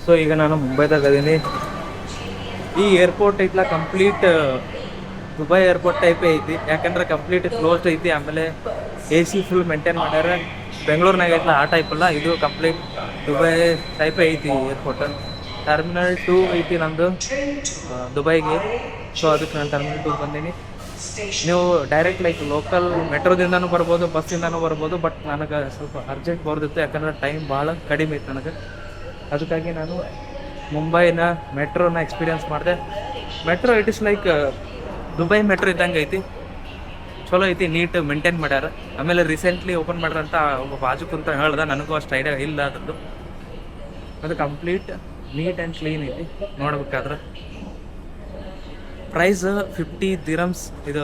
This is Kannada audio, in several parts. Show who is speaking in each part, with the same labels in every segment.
Speaker 1: ಸೊ ಈಗ ನಾನು ಮುಂಬೈದಾಗ ಅದೀನಿ. ಈ ಏರ್ಪೋರ್ಟ್ ಐತ್ಲ ಕಂಪ್ಲೀಟ್ ದುಬೈ ಏರ್ಪೋರ್ಟ್ ಟೈಪೇ ಐತಿ, ಯಾಕಂದ್ರೆ ಕಂಪ್ಲೀಟ್ ಕ್ಲೋಸ್ಡ್ ಐತಿ. ಆಮೇಲೆ AC ಫುಲ್ ಮೇಂಟೈನ್ ಮಾಡ್ಯಾರ. ಬೆಂಗಳೂರಿನಾಗ ಐತ್ಲ ಆ ಟೈಪ್ ಅಲ್ಲ, ಇದು ಕಂಪ್ಲೀಟ್ ದುಬೈ ಟೈಪೇ ಐತಿ ಏರ್ಪೋರ್ಟ್. ಟರ್ಮಿನಲ್ 2 ಐತಿ ನಮ್ಮದು ದುಬೈಗೆ. ಸೊ ಅದಕ್ಕೆ ನಾನು ಟರ್ಮಿನಲ್ 2 ಬಂದೀನಿ. ನೀವು ಡೈರೆಕ್ಟ್ ಲೈಕ್ ಲೋಕಲ್ ಮೆಟ್ರೋದಿಂದನೂ ಬರ್ಬೋದು, ಬಸ್ಸಿಂದನೂ ಬರ್ಬೋದು. ಬಟ್ ನನಗೆ ಸ್ವಲ್ಪ ಅರ್ಜೆಂಟ್ ಬರ್ದಿತ್ತು, ಯಾಕಂದ್ರೆ ಟೈಮ್ ಭಾಳ ಕಡಿಮೆ ಇತ್ತು ನನಗೆ. ಅದಕ್ಕಾಗಿ ನಾನು ಮುಂಬೈನ ಮೆಟ್ರೋನ ಎಕ್ಸ್ಪೀರಿಯನ್ಸ್ ಮಾಡಿದೆ. Metro it is like Dubai metro ಇದ್ದಂಗೆ ಐತಿ, ಚಲೋ ಐತಿ, ನೀಟ್ ಮೇಂಟೈನ್ ಮಾಡ್ಯಾರ. ಆಮೇಲೆ ರೀಸೆಂಟ್ಲಿ ಓಪನ್ ಮಾಡ್ರಂತ ಒಬ್ಬ ಬಾಜು ಕುಂತ ಹೇಳ್ದೆ, ನನಗೂ ಅಷ್ಟು ಐಡಿಯಾ ಇಲ್ಲ ಅದ್ರದ್ದು. ಅದು ಕಂಪ್ಲೀಟ್ ನೀಟ್ ಆ್ಯಂಡ್ ಕ್ಲೀನ್ ಐತಿ ನೋಡ್ಬೇಕಾದ್ರೆ. ಪ್ರೈಸ್ 50 ದಿರಮ್ಸ್, ಇದು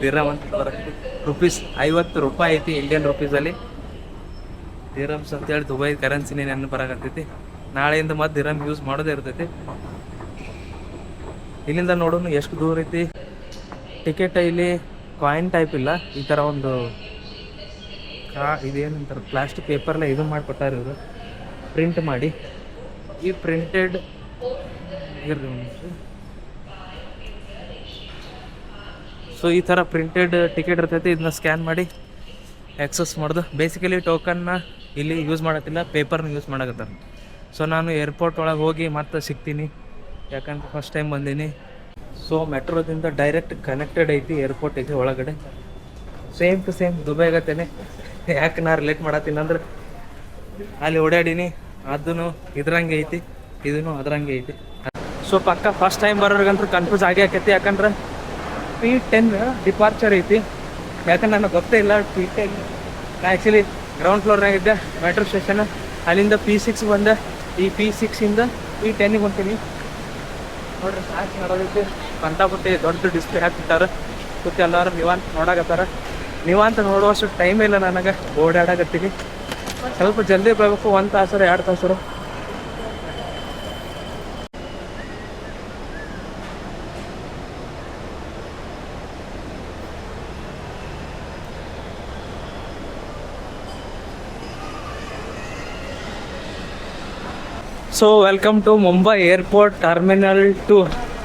Speaker 1: ದಿರಮ್ ಅಂತ ಬರುತ್ತೆ, ರುಪೀಸ್ 50 ರೂಪಾಯಿ ಐತಿ ಇಂಡಿಯನ್ ರುಪೀಸಲ್ಲಿ. ದಿರಮ್ಸ್ ಅಂತೇಳಿ ದುಬೈ ಕರೆನ್ಸಿನೇ ನೆನಪು ಬರಾಕತ್ತೈತಿ. ನಾಳೆಯಿಂದ ಮತ್ತೆ ದಿರಮ್ ಯೂಸ್ ಮಾಡೋದೇ ಇರ್ತೈತಿ. ಇಲ್ಲಿಂದ ನೋಡೋಣ ಎಷ್ಟು ದೂರ ಐತಿ. ಟಿಕೆಟ್ ಇಲ್ಲಿ ಕಾಯಿನ್ ಟೈಪ್ ಇಲ್ಲ, ಈ ಥರ ಒಂದು ಇದೇನಂತಾರೆ ಪ್ಲಾಸ್ಟಿಕ್ ಪೇಪರ್ಲೆ ಇದು ಮಾಡಿಕೊಟ್ಟಾರ ಇವರು, ಪ್ರಿಂಟ್ ಮಾಡಿ. ಈ ಪ್ರಿಂಟೆಡ್ ಸೊ ಈ ಥರ ಪ್ರಿಂಟೆಡ್ ಟಿಕೆಟ್ ಇರ್ತೈತಿ. ಇದನ್ನ ಸ್ಕ್ಯಾನ್ ಮಾಡಿ ಆಕ್ಸಸ್ ಮಾಡೋದು. ಬೇಸಿಕಲಿ ಟೋಕನ್ನ ಇಲ್ಲಿ ಯೂಸ್ ಮಾಡತ್ತಿಲ್ಲ, ಪೇಪರ್ನ ಯೂಸ್ ಮಾಡಕತ್ತಾರೆ. ಸೊ ನಾನು ಏರ್ಪೋರ್ಟ್ ಒಳಗೆ ಹೋಗಿ ಮತ್ತೆ ಸಿಗ್ತೀನಿ, ಯಾಕಂದ್ರೆ ಫಸ್ಟ್ ಟೈಮ್ ಬಂದೀನಿ. ಸೊ ಮೆಟ್ರೋದಿಂದ ಡೈರೆಕ್ಟ್ ಕನೆಕ್ಟೆಡ್ ಐತಿ ಏರ್ಪೋರ್ಟ್ ಐತಿ ಒಳಗಡೆ, ಸೇಮ್ ಟು ಸೇಮ್ ದುಬೈಗತ್ತೇನೆ. ಯಾಕೆ ನಾ ರಿಲೇಟ್ ಮಾಡತ್ತೀನಿ ಅಂದ್ರೆ ಅಲ್ಲಿ ಓಡಾಡೀನಿ, ಅದೂ ಇದ್ರಂಗೆ ಐತಿ, ಇದೂ ಅದ್ರಂಗೆ ಐತಿ. ಸೊ ಪಕ್ಕ ಫಸ್ಟ್ ಟೈಮ್ ಬರೋರ್ಗಂತೂ ಕನ್ಫ್ಯೂಸ್ ಆಗೇ ಆಕೈತಿ, ಯಾಕಂದ್ರೆ P10 ಡಿಪಾರ್ಚರ್ ಐತಿ. ಯಾಕಂದ್ರೆ ನನಗೆ ಗೊತ್ತೇ ಇಲ್ಲ P10. ನಾ ಆ್ಯಕ್ಚುಲಿ ಗ್ರೌಂಡ್ ಫ್ಲೋರ್ನಾಗ ಇದ್ದೆ ಮೆಟ್ರೋ ಸ್ಟೇಷನ್, ಅಲ್ಲಿಂದ P6 ಬಂದೆ. ಈ P6ಇಂದ P10ಗೆ ಹೊಂತೀನಿ ನೋಡ್ರಿ. ಸಾಕು ನೋಡೋದೈತಿ, ಕಂತಾಪಟ್ಟಿ ದೊಡ್ಡ ಡಿಸ್ಪ್ಲೇ ಹಾಕ್ಬಿಟ್ಟಾರ. ಕೂತು ಎಲ್ಲರೂ ನೀವಂತ ನೋಡಾಕತ್ತಾರ. ನೀವಂತ ನೋಡುವಷ್ಟು ಟೈಮ್ ಇಲ್ಲ ನನಗೆ, ಓಡಾಡಕತ್ತೀನಿ. ಸ್ವಲ್ಪ ಜಲ್ದಿ ಬರಬೇಕು, 1 ತಾಸು 2 ತಾಸು. So welcome to Mumbai airport terminal 2.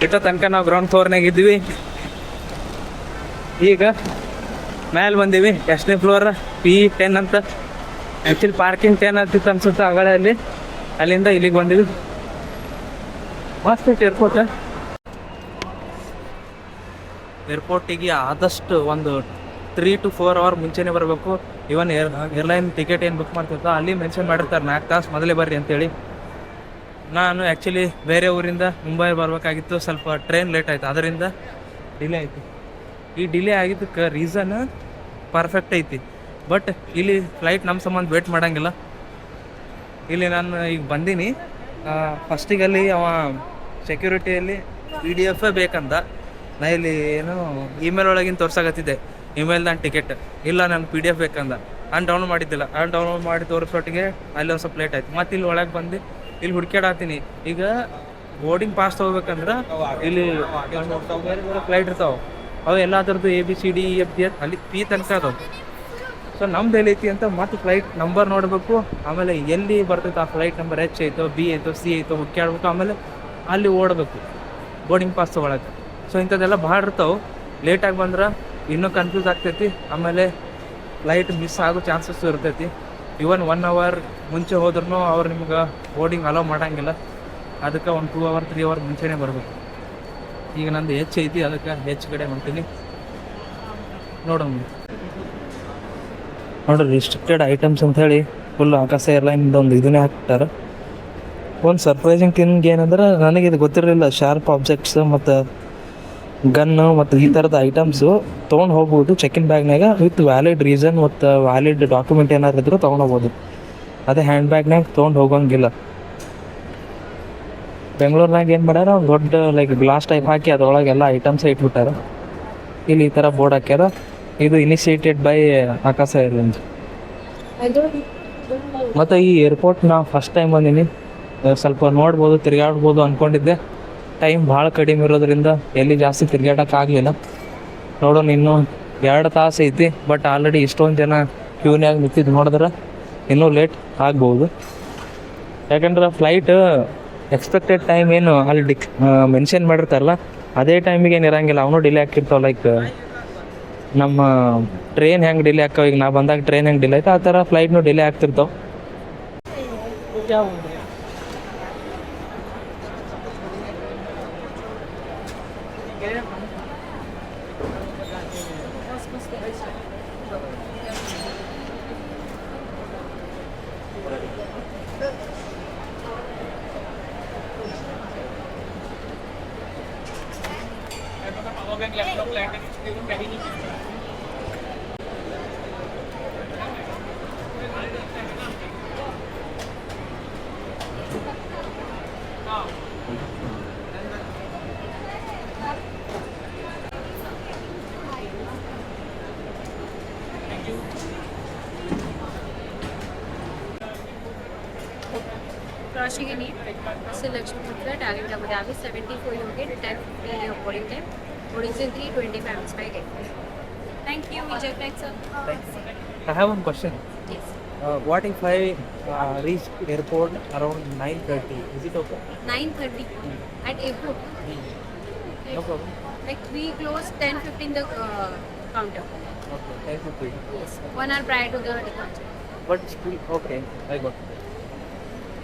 Speaker 1: ಇಟ್ಟ ತನಕ ನಾವು ಗ್ರೌಂಡ್ ಫ್ಲೋರ್ನಾಗ ಇದ್ವಿ, ಈಗ ಮೇಲೆ ಬಂದೀವಿ. ಎಷ್ಟನೇ ಫ್ಲೋರ್? P10 ಅಂತ. ಆ್ಯಕ್ಚುಲಿ ಪಾರ್ಕಿಂಗ್ 10 ಅಂತಿತ್ತು ಅನ್ಸುತ್ತೆ ಅಗಳಲ್ಲಿ. ಅಲ್ಲಿಂದ ಇಲ್ಲಿಗೆ ಬಂದೀವಿ. ಮಸ್ತ್ ಐತಿ ಏರ್ಪೋರ್ಟ್. ಏರ್ಪೋರ್ಟಿಗೆ ಆದಷ್ಟು ಒಂದು 3 to 4 ಅವರ್ ಮುಂಚೆನೇ ಬರಬೇಕು. ಇವನ್ ಏರ್ಲೈನ್ ಟಿಕೆಟ್ ಏನು ಬುಕ್ ಮಾಡ್ತಿರ್ತಾವ ಅಲ್ಲಿ ಮೆನ್ಷನ್ ಮಾಡಿರ್ತಾರೆ 4 ತಾಸು ಮೊದಲೇ ಬರ್ರಿ ಅಂತೇಳಿ. ನಾನು ಆ್ಯಕ್ಚುಲಿ ಬೇರೆ ಊರಿಂದ ಮುಂಬೈ ಬರಬೇಕಾಗಿತ್ತು, ಸ್ವಲ್ಪ ಟ್ರೈನ್ ಲೇಟ್ ಆಯಿತು, ಅದರಿಂದ ಡಿಲೇ ಆಯಿತು. ಈ ಡಿಲೇ ಆಗಿದ್ದಕ್ಕೆ ರೀಸನ್ ಪರ್ಫೆಕ್ಟ್ ಐತಿ, ಬಟ್ ಇಲ್ಲಿ ಫ್ಲೈಟ್ ನಮ್ಮ ಸಂಬಂಧ ವೇಟ್ ಮಾಡೋಂಗಿಲ್ಲ. ಇಲ್ಲಿ ನಾನು ಈಗ ಬಂದೀನಿ. ಫಸ್ಟಿಗಲ್ಲಿ ಅವ ಸೆಕ್ಯೂರಿಟಿಯಲ್ಲಿ PDF ಬೇಕಂದ. ನಾ ಇಲ್ಲಿ ಏನು ಇಮೇಲ್ ಒಳಗಿನ ತೋರ್ಸಾಕತ್ತಿದ್ದೆ, ಇಮೇಲ್ ನಾನು ಟಿಕೆಟ್ ಇಲ್ಲ, ನಾನು PDF ಬೇಕಂದ. ನಾನು ಡೌನ್ಲೋಡ್ ಮಾಡಿದ್ದಿಲ್ಲ. ನಾನು ಡೌನ್ಲೋಡ್ ಮಾಡಿ ತೋರಿಸೋಟ್ಟಿಗೆ ಅಲ್ಲಿ ಒಂದು ಸ್ವಲ್ಪ ಲೇಟ್ ಆಯಿತು. ಮತ್ತು ಇಲ್ಲಿ ಒಳಗೆ ಬಂದು ಇಲ್ಲಿ ಹುಡ್ಕ್ಯಾಡತ್ತೀನಿ. ಈಗ ಬೋರ್ಡಿಂಗ್ ಪಾಸ್ ತೊಗೋಬೇಕಂದ್ರೆ ಇಲ್ಲಿ ಬೇರೆ ಬೇರೆ ಫ್ಲೈಟ್ ಇರ್ತಾವೆ, ಅವು ಎಲ್ಲದ್ರದ್ದು ABCDEFG ಅಲ್ಲಿ P ತನಕ ಅದಾವೆ. ಸೊ ನಮ್ದು ಎಲ್ಲೈತಿ ಅಂತ ಮತ್ತೆ ಫ್ಲೈಟ್ ನಂಬರ್ ನೋಡಬೇಕು, ಆಮೇಲೆ ಎಲ್ಲಿ ಬರ್ತೈತೆ ಆ flight number H ಐತೋ B ಐತೋ C ಐತೋ ಹುಡ್ಕ್ಯಾಡ್ಬೇಕು, ಆಮೇಲೆ ಅಲ್ಲಿ ಓಡಬೇಕು ಬೋರ್ಡಿಂಗ್ ಪಾಸ್ ತೊಗೊಳಕ್ಕೆ. ಸೊ ಇಂಥದ್ದೆಲ್ಲ ಭಾಳ ಇರ್ತಾವೆ. ಲೇಟಾಗಿ ಬಂದ್ರೆ ಇನ್ನೂ ಕನ್ಫ್ಯೂಸ್ ಆಗ್ತೈತಿ, ಆಮೇಲೆ ಫ್ಲೈಟ್ ಮಿಸ್ ಆಗೋ ಚಾನ್ಸಸ್ಸು ಇರ್ತೈತಿ. ಇವನ್ 1 ಅವರ್ ಮುಂಚೆ ಹೋದ್ರೂ ಅವ್ರು ನಿಮ್ಗೆ ಬೋರ್ಡಿಂಗ್ ಅಲೋ ಮಾಡೋಂಗಿಲ್ಲ. ಅದಕ್ಕೆ ಒಂದು 2 ಅವರ್ 3 ಅವರ್ ಮುಂಚೆನೇ ಬರಬೇಕು. ಈಗ ನಂದು H ಐತಿ, ಅದಕ್ಕೆ H ಕಡೆ ಹೊಂಟೀನಿ. ನೋಡೋಣ ನೋಡ್ರಿ, ರಿಸ್ಟ್ರಿಕ್ಟೆಡ್ ಐಟಮ್ಸ್ ಅಂತ ಹೇಳಿ ಫುಲ್ ಆಕಾಶ ಏರ್ಲೈನ್ದು ಒಂದು ಇದನ್ನೇ ಹಾಕ್ಬಿಟ್ಟಾರೆ. ಒಂದು ಸರ್ಪ್ರೈಸಿಂಗ್ ಥಿಂಗ್ ಏನಂದ್ರೆ, ನನಗೆ ಇದು ಗೊತ್ತಿರಲಿಲ್ಲ, ಶಾರ್ಪ್ ಆಬ್ಜೆಕ್ಟ್ಸ್ ಮತ್ತು ಗನ್ನು ಮತ್ತು ಈ ಥರದ ಐಟಮ್ಸು ತೊಗೊಂಡು ಹೋಗ್ಬೋದು ಚೆಕ್-ಇನ್ ಬ್ಯಾಗ್ನಾಗ ವಿತ್ ವ್ಯಾಲಿಡ್ ರೀಸನ್ ಮತ್ತು ವ್ಯಾಲಿಡ್ ಡಾಕ್ಯುಮೆಂಟ್ ಏನಾದ್ರು ಇದ್ರೂ ತೊಗೊಂಡೋಗ್ಬೋದು. ಅದೇ ಹ್ಯಾಂಡ್ ಬ್ಯಾಗ್ನಾಗ ತೊಗೊಂಡು ಹೋಗೋಂಗಿಲ್ಲ. ಬೆಂಗಳೂರಿನಾಗ ಏನು ಮಾಡ್ಯಾರ, ಒಂದು ದೊಡ್ಡ ಲೈಕ್ ಗ್ಲಾಸ್ ಟೈಪ್ ಹಾಕಿ ಅದರೊಳಗೆಲ್ಲ ಐಟಮ್ಸೇ ಇಟ್ಬಿಟ್ಟಾರ. ಇಲ್ಲಿ ಈ ಥರ ಬೋರ್ಡ್ ಹಾಕ್ಯಾರ, ಇದು ಇನಿಷಿಯೇಟೆಡ್ ಬೈ ಆಕಾಶ ಏರ್ಲೈನ್ಸ್. ಮತ್ತು ಈ ಏರ್ಪೋರ್ಟ್ ನಾವು ಫಸ್ಟ್ ಟೈಮ್ ಬಂದೀನಿ, ಸ್ವಲ್ಪ ನೋಡ್ಬೋದು ತಿರುಗಾಡ್ಬೋದು ಅಂದ್ಕೊಂಡಿದ್ದೆ. ಟೈಮ್ ಭಾಳ ಕಡಿಮೆ ಇರೋದ್ರಿಂದ ಎಲ್ಲಿ ಜಾಸ್ತಿ ತಿರುಗಾಡೋಕ್ಕಾಗಲಿಲ್ಲ. ನೋಡೋಣ. ಇನ್ನೂ 2 ತಾಸು ಐತಿ, ಬಟ್ ಆಲ್ರೆಡಿ ಇಷ್ಟೊಂದು ಜನ ಕ್ಯೂನ್ಯಾಗ ನಿಂತಿದ್ದು ನೋಡಿದ್ರೆ ಇನ್ನೂ ಲೇಟ್ ಆಗ್ಬೋದು. ಯಾಕಂದ್ರೆ ಫ್ಲೈಟ್ ಎಕ್ಸ್ಪೆಕ್ಟೆಡ್ ಟೈಮ್ ಏನು ಅಲ್ಲಿ ಮೆನ್ಷನ್ ಮಾಡಿರ್ತಾರಲ್ಲ ಅದೇ ಟೈಮಿಗೆ ಏನು ಇರೋಂಗಿಲ್ಲ, ಅವನು ಡಿಲೇ ಆಗ್ತಿರ್ತಾವೆ. ಲೈಕ್ ನಮ್ಮ ಟ್ರೈನ್ ಹೆಂಗೆ ಡಿಲೇ ಆಗ್ತಾವೆ, ಈಗ ನಾ ಬಂದಾಗ ಟ್ರೈನ್ ಹೆಂಗೆ ಡಿಲೇ ಆಯ್ತು ಆ ಥರ ಫ್ಲೈಟ್ನು delay ಆಗ್ತಿರ್ತಾವೆ.
Speaker 2: Crossing in Selection Mutla, Target Abu Dhabi, 74 unit, 10 your boarding time. Boarding in 3:25 minutes by gate. Thank you, Vijay. Thanks, sir.
Speaker 1: I have one question.
Speaker 2: Yes.
Speaker 1: What if I reach airport around 9:30? Is it okay?
Speaker 2: 9:30 at airport.
Speaker 1: No problem.
Speaker 2: Like we close 10:15 the counter.
Speaker 1: Okay, thank you.
Speaker 2: Yes. 1 hour prior to the departure.
Speaker 1: But still, okay, I got it.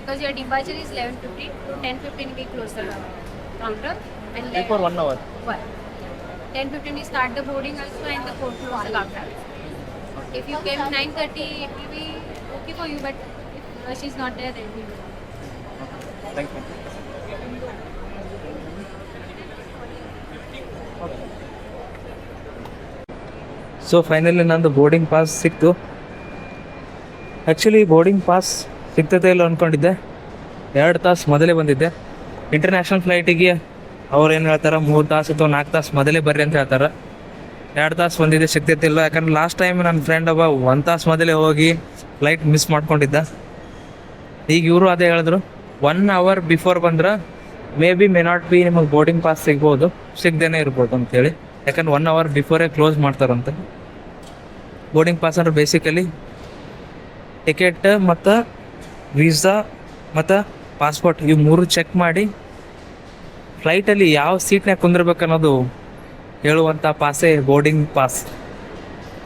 Speaker 2: Because your departure is 11:50 to 10:15 we close the counter and
Speaker 1: Before 1 hour.
Speaker 2: What? 10:15 we start the boarding also and the port close the counter. If you came 9:30 it will be okay for you, but if rush is not there then we will.
Speaker 1: Thank you. So finally ನಂದು ಬೋರ್ಡಿಂಗ್ ಪಾಸ್ ಸಿಕ್ತು. ಆ್ಯಕ್ಚುಲಿ ಬೋರ್ಡಿಂಗ್ ಪಾಸ್ ಸಿಗ್ತದೆ ಇಲ್ಲ ಅಂದ್ಕೊಂಡಿದ್ದೆ, 2 ತಾಸು ಮೊದಲೇ ಬಂದಿದ್ದೆ. ಇಂಟರ್ನ್ಯಾಷನಲ್ ಫ್ಲೈಟಿಗೆ ಅವ್ರು ಏನು ಹೇಳ್ತಾರೆ 3 ತಾಸು ಅಥವಾ 4 ತಾಸು ಮೊದಲೇ ಬರ್ರಿ ಅಂತ ಹೇಳ್ತಾರೆ. 2 ತಾಸು ಬಂದಿದ್ದೆ, ಸಿಗ್ತೈತಿಲ್ಲ. ಯಾಕಂದ್ರೆ ಲಾಸ್ಟ್ ಟೈಮ್ ನನ್ನ ಫ್ರೆಂಡ್ ಒಬ್ಬ 1 ತಾಸು ಮೊದಲೇ ಹೋಗಿ ಫ್ಲೈಟ್ ಮಿಸ್ ಮಾಡ್ಕೊಂಡಿದ್ದ. ಈಗ ಇವರು ಅದೇ ಹೇಳಿದ್ರು 1 ಅವರ್ ಬಿಫೋರ್ ಬಂದ್ರೆ ಮೇ ನಾಟ್ ಬಿ ನಿಮಗೆ ಬೋರ್ಡಿಂಗ್ ಪಾಸ್ ಸಿಗ್ಬೋದು, ಸಿಗದೇನೆ ಇರ್ಬೋದು ಅಂತೇಳಿ. ಯಾಕಂದ್ರೆ 1 ಅವರ್ ಬಿಫೋರೇ ಕ್ಲೋಸ್ ಮಾಡ್ತಾರಂತೆ. ಬೋರ್ಡಿಂಗ್ ಪಾಸ್ ಅಂದ್ರೆ ಬೇಸಿಕಲಿ ಟಿಕೆಟ್ ಮತ್ತು ವೀಸಾ ಮತ್ತು ಪಾಸ್ಪೋರ್ಟ್ ಇವು 3 ಚೆಕ್ ಮಾಡಿ ಫ್ಲೈಟಲ್ಲಿ ಯಾವ ಸೀಟ್ನಾಗ ಕುಂದಿರ್ಬೇಕು ಅನ್ನೋದು ಹೇಳುವಂಥ ಪಾಸೇ ಬೋರ್ಡಿಂಗ್ ಪಾಸ್.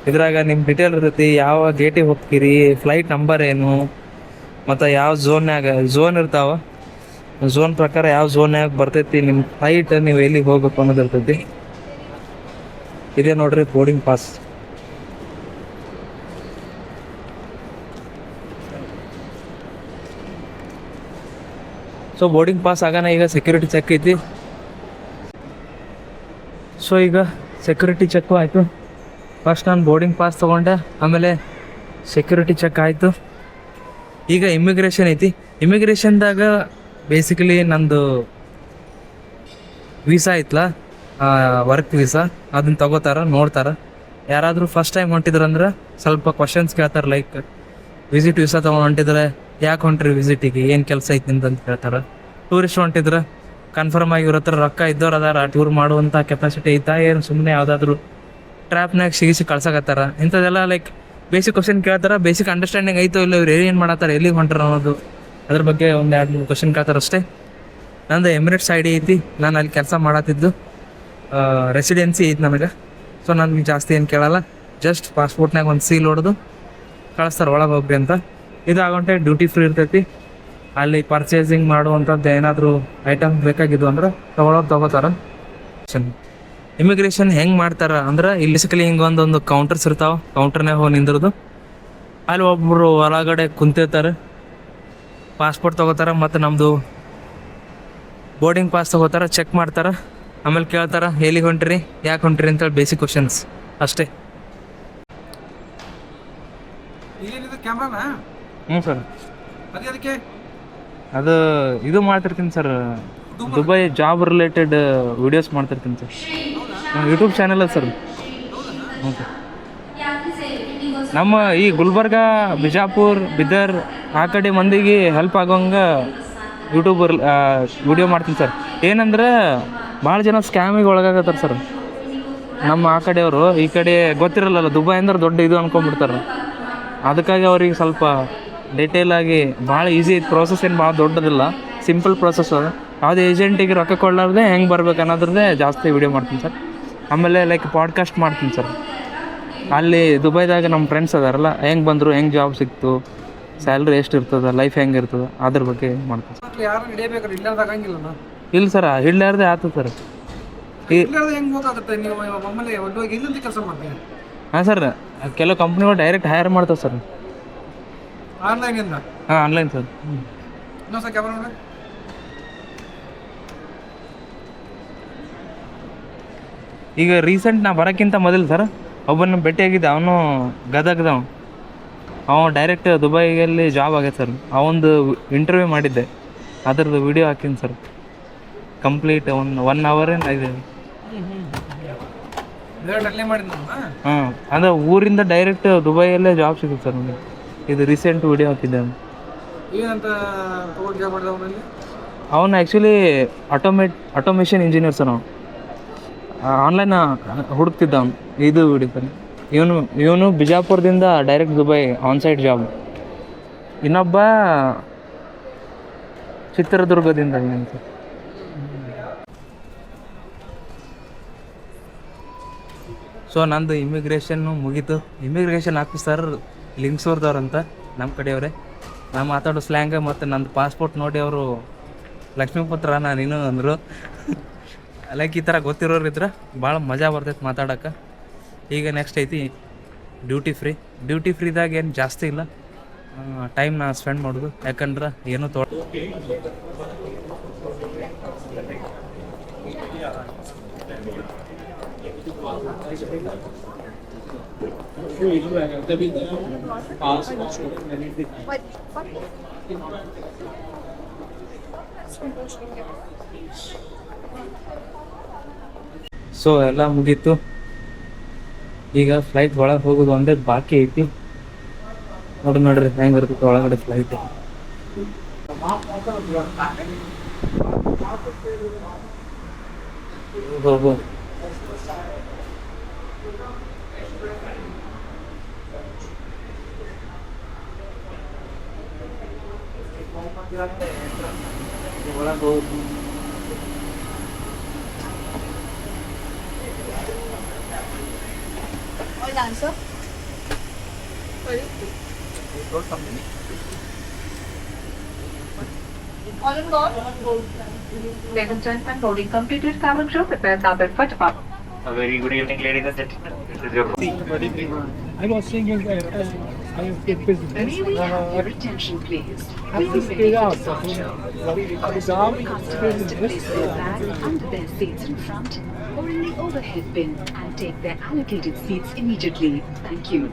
Speaker 1: ಇದ್ರಾಗ ನಿಮ್ಮ ಡಿಟೇಲ್ ಇರ್ತೈತಿ, ಯಾವ ಗೇಟಿಗೆ ಹೋಗ್ತೀರಿ, ಫ್ಲೈಟ್ ನಂಬರ್ ಏನು, ಮತ್ತು ಯಾವ ಝೋನ್ ಇರ್ತಾವೆ, ಝೋನ್ ಪ್ರಕಾರ ಯಾವ ಝೋನ್ಯಾಗ ಬರ್ತೈತಿ ನಿಮ್ಮ ಫ್ಲೈಟ್, ನೀವು ಎಲ್ಲಿಗೆ ಹೋಗ್ಬೇಕು ಅನ್ನೋದು ಇರ್ತೈತಿ. ಇದೇ ನೋಡ್ರಿ boarding pass. So boarding pass ಆಗೋಣ, ಈಗ ಸೆಕ್ಯೂರಿಟಿ ಚೆಕ್ ಐತಿ. ಸೊ ಈಗ ಸೆಕ್ಯೂರಿಟಿ ಚೆಕ್ಕು ಆಯಿತು. ಫಸ್ಟ್ ನಾನು ಬೋರ್ಡಿಂಗ್ ಪಾಸ್ ತೊಗೊಂಡೆ, ಆಮೇಲೆ ಸೆಕ್ಯೂರಿಟಿ ಚೆಕ್ ಆಯಿತು. ಈಗ ಇಮಿಗ್ರೇಷನ್ ಐತಿ. ಇಮಿಗ್ರೇಷನ್ದಾಗ ಬೇಸಿಕಲಿ ನಂದು ವೀಸಾ ಐತ್ಲ, ವರ್ಕ್ ವೀಸಾ, ಅದನ್ನ ತಗೋತಾರ, ನೋಡ್ತಾರೆ. ಯಾರಾದರೂ ಫಸ್ಟ್ ಟೈಮ್ ಹೊಂಟಿದ್ರಂದ್ರೆ ಸ್ವಲ್ಪ ಕ್ವಶನ್ಸ್ ಕೇಳ್ತಾರೆ. ಲೈಕ್ ವಿಸಿಟ್ ವೀಸಾ ತೊಗೊಂಡು ಹೊಂಟಿದ್ರೆ ಯಾಕೆ ಹೊಂಟ್ರಿ ವಿಸಿಟಿಗೆ, ಏನು ಕೆಲಸ ಐತಿ ಅಂತ ಕೇಳ್ತಾರೆ. ಟೂರಿಸ್ಟ್ ಹೊಂಟಿದ್ರೆ ಕನ್ಫರ್ಮ್ ಆಗಿ ಇವ್ರ ಹತ್ರ ರೊಕ್ಕ ಇದ್ದವ್ರು ಅದಾರ, ಟೂರ್ ಮಾಡುವಂಥ ಕೆಪಾಸಿಟಿ ಐತಾ, ಏನು ಸುಮ್ಮನೆ ಯಾವುದಾದ್ರೂ ಟ್ರ್ಯಾಪ್ನಾಗ ಸಿಗಿಸಿ ಕಳ್ಸಕತ್ತಾರ, ಇಂಥದ್ದೆಲ್ಲ ಲೈಕ್ ಬೇಸಿಕ್ ಕ್ವಶನ್ ಕೇಳ್ತಾರೆ. ಬೇಸಿಕ್ ಅಂಡರ್ಸ್ಟ್ಯಾಂಡಿಂಗ್ ಐತೋ ಇಲ್ಲ, ಇವ್ರು ಏನು ಮಾಡತ್ತಾರೆ, ಎಲ್ಲಿಗೆ ಹೊಂಟ್ರ ಅನ್ನೋದು ಅದ್ರ ಬಗ್ಗೆ 1-2-3 ಕ್ವಶನ್ ಕೇಳ್ತಾರೆ ಅಷ್ಟೇ. ನಂದು ಎಮಿರೇಟ್ಸ್ ಐಡಿ ಐತಿ, ನಾನು ಅಲ್ಲಿ ಕೆಲಸ ಮಾಡತ್ತಿದ್ದು, ರೆಸಿಡೆನ್ಸಿ ಐತಿ ನನಗೆ. ಸೊ ನನಗೆ ಜಾಸ್ತಿ ಏನು ಕೇಳಲ್ಲ, ಜಸ್ಟ್ ಪಾಸ್ಪೋರ್ಟ್ನಾಗ ಒಂದು ಸೀಲ್ ಹೊಡೆದು ಕಳಿಸ್ತಾರೆ ಒಳಗೆ ಹೋಗ್ರಿ ಅಂತ. ಇದಾಗಂಟೆ ಡ್ಯೂಟಿ ಫ್ರೀ ಇರ್ತೈತಿ. ಅಲ್ಲಿ ಪರ್ಚೇಸಿಂಗ್ ಮಾಡುವಂಥದ್ದು ಏನಾದರೂ ಐಟಮ್ ಬೇಕಾಗಿದ್ದು ಅಂದ್ರೆ ತೊಗೋತಾರೆ. ಇಮಿಗ್ರೇಷನ್ ಹೆಂಗೆ ಮಾಡ್ತಾರೆ ಅಂದ್ರೆ ಇಲ್ಲಿ ಬೇಸಿಕಲಿ ಹಿಂಗೆ ಒಂದೊಂದು ಕೌಂಟರ್ಸ್ ಇರ್ತಾವೆ, ಕೌಂಟರ್ನಾಗ ಹೋಗಿ ನಿಂದಿರೋದು. ಅಲ್ಲಿ ಒಬ್ಬರು ಹೊರಗಡೆ ಕುಂತಿರ್ತಾರೆ, ಪಾಸ್ಪೋರ್ಟ್ ತೊಗೋತಾರೆ ಮತ್ತು ನಮ್ಮದು ಬೋರ್ಡಿಂಗ್ ಪಾಸ್ ತೊಗೋತಾರೆ, ಚೆಕ್ ಮಾಡ್ತಾರೆ. ಆಮೇಲೆ ಕೇಳ್ತಾರೆ ಎಲ್ಲಿಗೆ ಹೊಂಟ್ರಿ, ಯಾಕೆ ಹೊಂಟ್ರಿ ಅಂತೇಳಿ ಬೇಸಿಕ್ ಕ್ವಶನ್ಸ್ ಅಷ್ಟೇ. ಹ್ಞೂ ಸರ್, ಅದು ಇದು ಮಾಡ್ತಿರ್ತೀನಿ sir, Dubai job related videos ಮಾಡ್ತಿರ್ತೀನಿ ಸರ್, ಯೂಟ್ಯೂಬ್ ಚಾನಲ್ ಸರ್. ಹ್ಞೂ ಸರ್, ನಮ್ಮ ಈ ಗುಲ್ಬರ್ಗ, ಬಿಜಾಪುರ್, ಬಿದರ್ ಆ ಕಡೆ ಮಂದಿಗೆ ಹೆಲ್ಪ್ ಆಗೋಂಗೆ ಯೂಟ್ಯೂಬ್ ವಿಡಿಯೋ ಮಾಡ್ತೀನಿ ಸರ್. ಏನಂದ್ರೆ ಭಾಳ ಜನ ಸ್ಕ್ಯಾಮಿಗೆ ಒಳಗಾಗತ್ತಾರೆ ಸರ್. ನಮ್ಮ ಆ ಕಡೆಯವರು ಈ ಕಡೆ ಗೊತ್ತಿರಲ್ಲ, ದುಬೈ ಅಂದ್ರೆ ದೊಡ್ಡ ಇದು ಅನ್ಕೊಂಡ್ಬಿಡ್ತಾರೆ. ಅದಕ್ಕಾಗಿ ಅವ್ರಿಗೆ ಸ್ವಲ್ಪ ಡಿಟೇಲಾಗಿ ಭಾಳ ಈಸಿ ಐತೆ, ಪ್ರೋಸೆಸ್ ಏನು ಭಾಳ ದೊಡ್ಡದಿಲ್ಲ, ಸಿಂಪಲ್ ಪ್ರೋಸೆಸ್ ಅದು. ಯಾವುದೇ ಏಜೆಂಟಿಗೆ ರೊಕ್ಕ ಕೊಡಲಾರ್ದೆ ಹೆಂಗೆ ಬರ್ಬೇಕು ಅನ್ನೋದ್ರದ್ದೇ ಜಾಸ್ತಿ ವಿಡಿಯೋ ಮಾಡ್ತೀನಿ ಸರ್. ಆಮೇಲೆ ಲೈಕ್ ಪಾಡ್ಕಾಸ್ಟ್ ಮಾಡ್ತೀನಿ ಸರ್. ಅಲ್ಲಿ ದುಬೈದಾಗ ನಮ್ಮ ಫ್ರೆಂಡ್ಸ್ ಅದಾರಲ್ಲ, ಹೆಂಗೆ ಬಂದರು, ಹೆಂಗೆ ಜಾಬ್ ಸಿಕ್ತು, ಸ್ಯಾಲ್ರಿ ಎಷ್ಟು ಇರ್ತದೆ, ಲೈಫ್ ಹೆಂಗೆ ಇರ್ತದೆ, ಅದ್ರ ಬಗ್ಗೆ ಮಾಡ್ತೀನಿ ಸರ್.
Speaker 3: ಯಾರು ಹಿಡಿಯಬೇಕಾದ್ರೆ ಇಲ್ಲಾರ್ದಾಗಂಗಿಲ್ಲ
Speaker 1: ಇಲ್ಲ ಸರ್, ಹಿಡ್ಲಾರ್ದೆ ಆಯ್ತು ಸರ್.
Speaker 3: ಹೆಂಗೆ ಗೊತ್ತಾಗುತ್ತೆ? ನೀವು ಒಮ್ಮೆಲೆ ಹೋಗಿ ಇಲ್ಲಿಂದ ಕೆಲಸ ಮಾಡ್ತೀವಿ.
Speaker 1: ಹಾಂ ಸರ್, ಕೆಲವು ಕಂಪ್ನಿಗಳು ಡೈರೆಕ್ಟ್ ಹೈರ್ ಮಾಡ್ತಾವೆ ಸರ್.
Speaker 3: ಆನ್ಲೈನಿಂದ?
Speaker 1: ಹಾಂ, ಆನ್ಲೈನ್ ಸರ್.
Speaker 3: ಇನ್ನೊಂದು ಕ್ಯಾಮ್ರಾ ನೋಡಿ.
Speaker 1: ಈಗ ರೀಸೆಂಟ್ ನಾ ಬರೋಕ್ಕಿಂತ ಮೊದಲು ಸರ್ ಒಬ್ಬನ ಭೇಟಿಯಾಗಿದ್ದೆ, ಅವನು ಗದಗ್ದವ. ಅವನು ಡೈರೆಕ್ಟ್ ದುಬೈಯಲ್ಲಿ ಜಾಬ್ ಆಗೈತೆ ಸರ್. ಅವನದು ಇಂಟರ್ವ್ಯೂ ಮಾಡಿದ್ದೆ, ಅದ್ರದ್ದು ವಿಡಿಯೋ ಹಾಕಿನಿ ಸರ್. ಕಂಪ್ಲೀಟ್ 1 hour ಇದೆ. ಹಾಂ, ಅಂದರೆ ಊರಿಂದ ಡೈರೆಕ್ಟ್ ದುಬೈಯಲ್ಲೇ ಜಾಬ್ ಸಿಗುತ್ತೆ ಸರ್ ನನಗೆ. ಇದು ರೀಸೆಂಟ್ ವಿಡಿಯೋ ಹಾಕಿದ್ದೆ. ಅವನು ಆ್ಯಕ್ಚುಲಿ ಆಟೋಮೇಷನ್ ಇಂಜಿನಿಯರ್ ಸರ್. ಅವನು ಆನ್ಲೈನ್ ಹುಡುಕ್ತಿದ್ದ ಅವನು. ಇದು ವಿಡಿಯೋ ಸರ್. ಇವನು ಬಿಜಾಪುರದಿಂದ ಡೈರೆಕ್ಟ್ ದುಬೈ ಆನ್ಸೈಟ್ ಜಾಬ್. ಇನ್ನೊಬ್ಬ ಚಿತ್ರದುರ್ಗದಿಂದ ಸರ್. ಸೊ ನಂದು ಇಮಿಗ್ರೇಷನ್ನು ಮುಗೀತು. ಇಮಿಗ್ರೇಷನ್ ಹಾಕಿ ಸರ್ ಲಿಂಗ್ಸೂರ್ದವ್ರಂತ, ನಮ್ಮ ಕಡೆಯವರೇ. ನಾನು ಮಾತಾಡೋ ಸ್ಲ್ಯಾಂಗ ಮತ್ತು ನಂದು ಪಾಸ್ಪೋರ್ಟ್ ನೋಡಿ ಅವರು ಲಕ್ಷ್ಮೀಪುತ್ರ ನೀನು ಅಂದರು. ಲೈಕ್ ಈ ಥರ ಗೊತ್ತಿರೋರು ಇದ್ರೆ ಭಾಳ ಮಜಾ ಬರ್ತೈತೆ ಮಾತಾಡೋಕೆ. ಈಗ ನೆಕ್ಸ್ಟ್ ಐತಿ ಡ್ಯೂಟಿ ಫ್ರೀದಾಗ ಏನು ಜಾಸ್ತಿ ಇಲ್ಲ, ಟೈಮ್ನ ಸ್ಪೆಂಡ್ ಮಾಡೋದು. ಯಾಕಂದ್ರೆ ಏನೂ ಸೊ ಎಲ್ಲ ಮುಗೀತು. ಈಗ ಫ್ಲೈಟ್ ಒಳಗೆ ಹೋಗೋದು ಒಂದೇ ಬಾಕಿ ಐತಿ. ನೋಡ್ರಿ ಹೆಂಗೆ ಇರ್ತೈತೆ ಒಳಗಡೆ ಫ್ಲೈಟ್. ಹೋಗು ಒಳಗೆ ಹೋಗು.
Speaker 4: Ladies and gentlemen, boarding completed. Cabin crew, prepare cabin for departure.
Speaker 5: A very good evening, ladies and gentlemen. This is your
Speaker 3: I was thinking I have to visit.
Speaker 4: May we have your attention, please?
Speaker 3: I
Speaker 4: We
Speaker 3: have to
Speaker 4: are
Speaker 3: speak
Speaker 4: ready for
Speaker 3: out.
Speaker 4: departure.
Speaker 3: Exam.
Speaker 4: Customers to place their bags under their seats in front or in the overhead bin and take their allocated seats immediately. Thank you.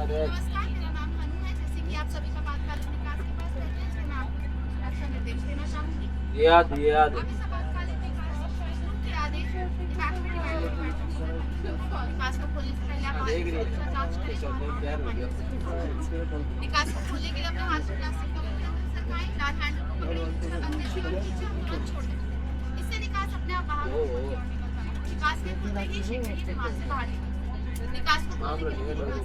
Speaker 6: नमस्कार, मेरा नाम हनु है। जैसे कि आप सभी का आपातकालीन निकास के पास रहते हैं, इसलिए मैं आपको कुछ सुरक्षा निर्देश देना चाहूंगी।
Speaker 1: याद
Speaker 6: आपके आपातकालीन निकास के आदेश इवैक्यूएट निकास को खोलने से पहले आप आगे सुरक्षा जांच करें। निकास को खोलने के लिए अपने हाथ में प्लास्टिक का सरकाएं, लाल हैंडल को पकड़ें, अंदर से खींचें और तुरंत छोड़ दें। इससे निकास अपने आप बाहर निकल जाएगा। निकास के खुलते ही शीघ्र ही विमान से बाहर निकलें। निकास को खोलने के लिए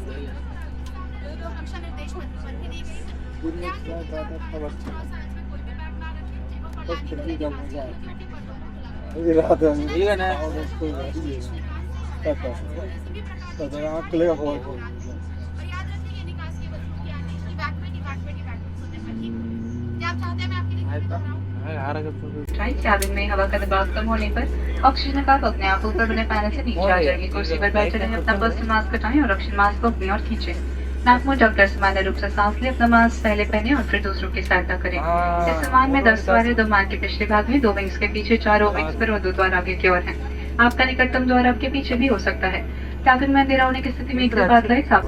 Speaker 6: सुरक्षा निर्देश पर भी दी गई है। ध्यान रखें कि आप साइज में कोई भी बैग ना रखें। जेबों पर लाने के लिए निकास की गिट्टी पर दोनों और याद रखें ये निकास केवल छूट के आने इवैक्यूएट होने पर ही। क्या आप चाहते हैं मैं आपके लिए कराऊं?
Speaker 4: राइट, कैबिन में हवा का दबाव कम होने पर ऑक्सीजन का अपने आप ऊपर बने पैनल से नीचे आ जाएगी। कुर्सी पर बैठे रहें, अपना पर्सनल मास्क हटाएं और ऑक्सीजन मास्क को अपनी ओर खींचें। नाक मुंह ढककर सामान्य रूप से सांस ले। अपना मास्क पहले पहने और फिर दूसरों की सहायता करें। इस विमान में 10 सवारी 2 विमान के पिछले भाग में, 2 विंग्स के पीछे, 4 विंग्स पर और 2 द्वार आगे की ओर है। आपका निकटतम द्वार आपके पीछे भी हो सकता है। cabin में अंधेरा होने की स्थिति में एक से 5 लाइट्स आप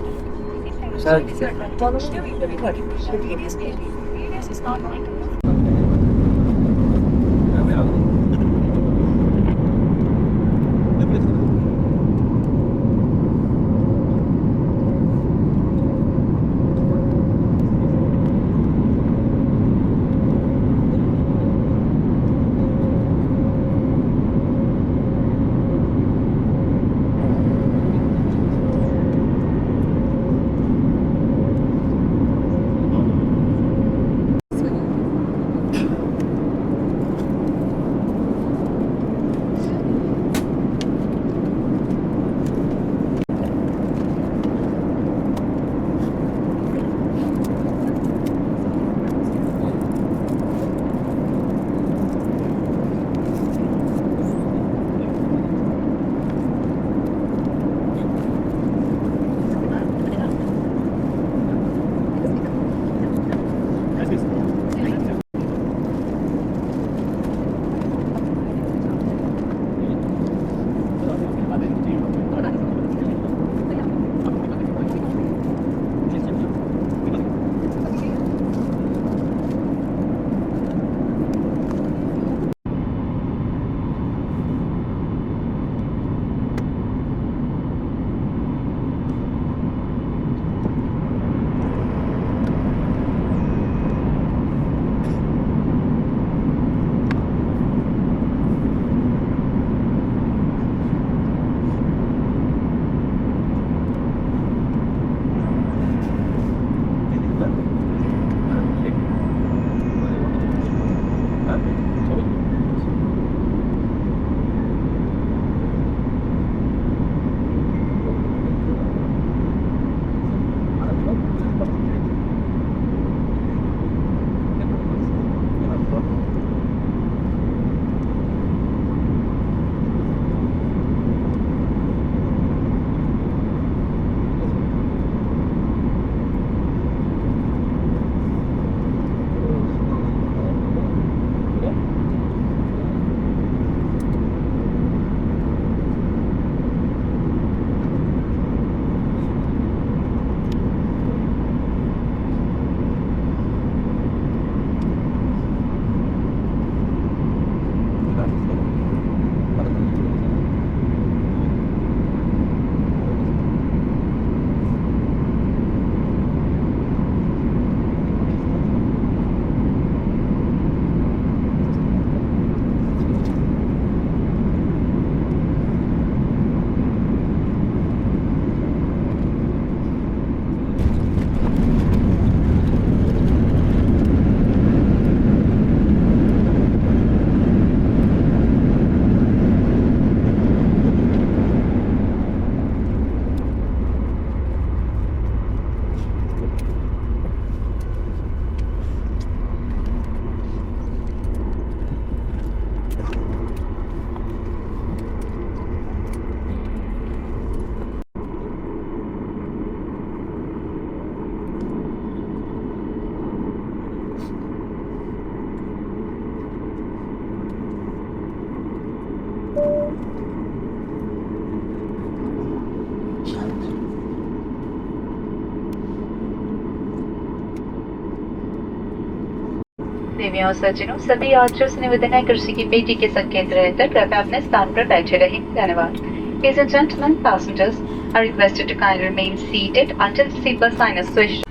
Speaker 4: देवियों और सज्जनों, सभी यात्रियों से निवेदन है कुर्सी की पेटी के संकेत रहकर कृपया अपने स्थान पर बैठे रहें। धन्यवाद। Ladies and gentlemen, passengers are requested to kindly remain seated until the seatbelt sign is switched.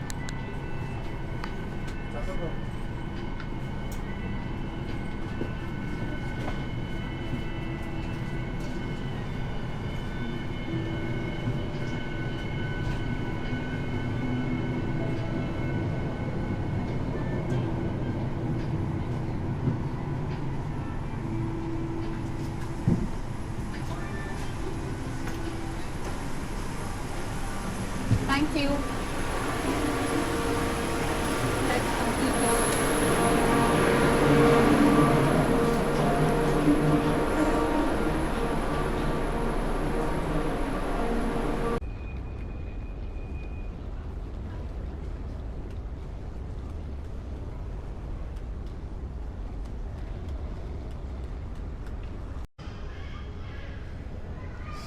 Speaker 2: Thank you.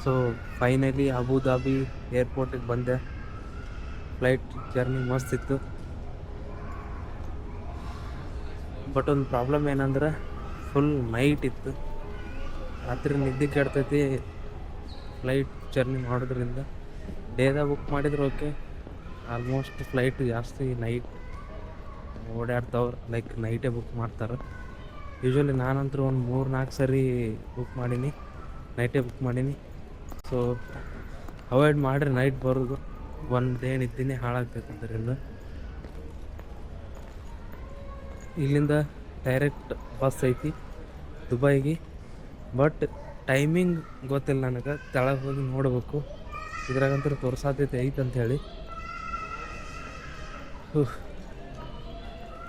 Speaker 1: So finally Abu Dhabi ಏರ್ಪೋರ್ಟಿಗೆ ಬಂದೆ. ಫ್ಲೈಟ್ ಜರ್ನಿ ಮಸ್ತ್ ಇತ್ತು. ಬಟ್ ಒಂದು ಪ್ರಾಬ್ಲಮ್ ಏನಂದ್ರೆ ಫುಲ್ ನೈಟ್ ಇತ್ತು. ರಾತ್ರಿ ನಿದ್ದೆ ಕೆಡ್ತೈತಿ ಫ್ಲೈಟ್ ಜರ್ನಿ ಮಾಡೋದ್ರಿಂದ. ಡೇದಾಗ ಬುಕ್ ಮಾಡಿದ್ರೆ ಓಕೆ. ಆಲ್ಮೋಸ್ಟ್ ಫ್ಲೈಟ್ ಜಾಸ್ತಿ ನೈಟ್ ಓಡಾಡ್ತಾವ್ರು, ಲೈಕ್ ನೈಟೇ ಬುಕ್ ಮಾಡ್ತಾರೆ. ಯೂಶ್ವಲಿ ನಾನಂತೂ ಒಂದು 3-4 ಸರಿ ಬುಕ್ ಮಾಡೀನಿ, ನೈಟೇ ಬುಕ್ ಮಾಡೀನಿ. ಸೊ ಅವಾಯ್ಡ್ ಮಾಡಿರಿ ನೈಟ್ ಬರೋದು. ಒಂದು ಡೇ ನಿದ್ದೆನೇ ಹಾಳಾಗ್ತೈತೆ ಅದರಿಂದ. ಇಲ್ಲಿಂದ ಡೈರೆಕ್ಟ್ ಬಸ್ ಐತಿ ದುಬೈಗೆ. ಬಟ್ ಟೈಮಿಂಗ್ ಗೊತ್ತಿಲ್ಲ ನನಗೆ, ತೆಳಗೆ ಹೋಗಿ ನೋಡಬೇಕು. ಇದ್ರಾಗಂತೂ ತೋರ್ಸಾತೈತೆ ಐತೆ ಅಂಥೇಳಿ.